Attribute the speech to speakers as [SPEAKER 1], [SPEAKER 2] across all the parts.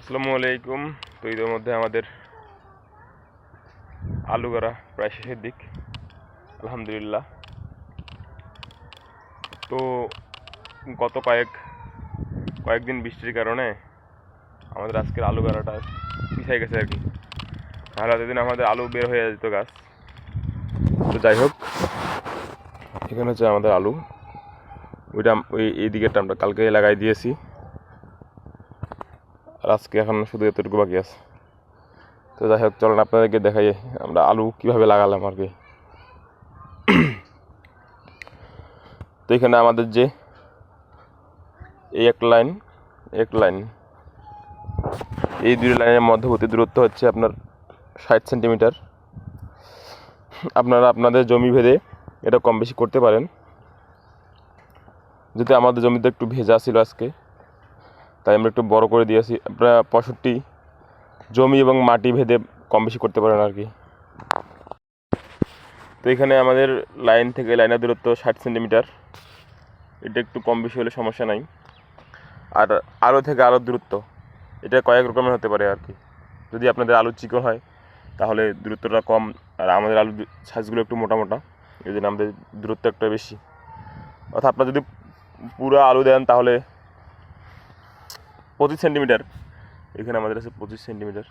[SPEAKER 1] আসসালামু আলাইকুম। তো এর মধ্যে আমাদের আলু গাড়া প্রায় শেষের দিক, আলহামদুলিল্লাহ। তো গত কয়েকদিন বৃষ্টির কারণে আমাদের আজকের আলু গাড়াটা পিছাই গেছে আর কি। তাহলে এতদিন আমাদের আলু বের হয়ে যেত গাছ। তো যাই হোক, এখানে হচ্ছে আমাদের আলু। এই দিকেরটা আমরা কালকে লাগাই দিয়েছি, আর আজকে এখন শুধু এতটুকু বাকি আছে। তো যাই হোক, চলেন আপনাদেরকে দেখাই আমরা আলু কিভাবে লাগালাম আর কি। তো এখানে আমাদের যে এই এক লাইন এই দুই লাইনের মধ্যবর্তী দূরত্ব হচ্ছে আপনার 60 সেন্টিমিটার। আপনারা আপনাদের জমি ভেদে এটা কম বেশি করতে পারেন। যদি আমাদের জমিতে একটু ভেজা ছিল আজকে, তাই আমরা একটু বড় করে দিয়েছি। আপনারা 65 জমি এবং মাটি ভেদে কম বেশি করতে পারেন আর কি। তো এখানে আমাদের লাইন থেকে লাইনের দূরত্ব 60 সেন্টিমিটার। এটা একটু কম বেশি হলে সমস্যা নাই। আর আলু থেকে আলুর দূরত্ব এটা কয়েক রকমের হতে পারে আর কি। যদি আপনাদের আলু চিকন হয় তাহলে দূরত্বটা কম, আর আমাদের আলুর সাইজগুলো একটু মোটা মোটা, এই জন্য আমাদের দূরত্ব একটা বেশি। অর্থাৎ আপনারা যদি পুরো আলু দেন তাহলে 25 সেন্টিমিটার, এখানে আমাদের আছে 25 সেন্টিমিটার।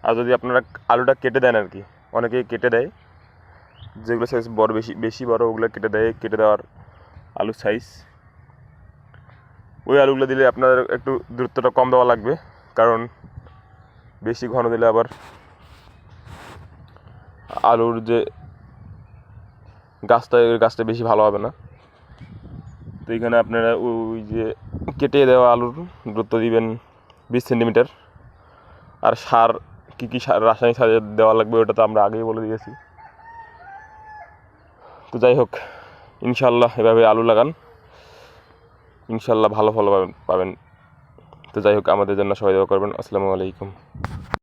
[SPEAKER 1] আর যদি আপনারা আলুটা কেটে দেন আর কি, অনেকেই কেটে দেয়, যেগুলো সাইজ বড় বেশি বড় ওগুলো কেটে দেওয়ার আলুর সাইজ, ওই আলুগুলো দিলে আপনার একটু দূরত্বটা কম দেওয়া লাগবে, কারণ বেশি ঘন দিলে আবার আলুর যে গাছটা বেশি ভালো হবে না। তো এখানে আপনারা ওই যে কেটে দেওয়া আলুর দূরত্ব দিবেন 20 সেন্টিমিটার। আর সার কী সার, রাসায়নিক সার দেওয়া লাগবে ওটা তো আমরা আগেই বলে দিয়েছি। তো যাই হোক, ইনশাল্লাহ এভাবে আলু লাগান, ইনশাল্লাহ ভালো ফল পাবেন। তো যাই হোক, আমাদের জন্য সবাই দোয়া করবেন। আসসালামু আলাইকুম।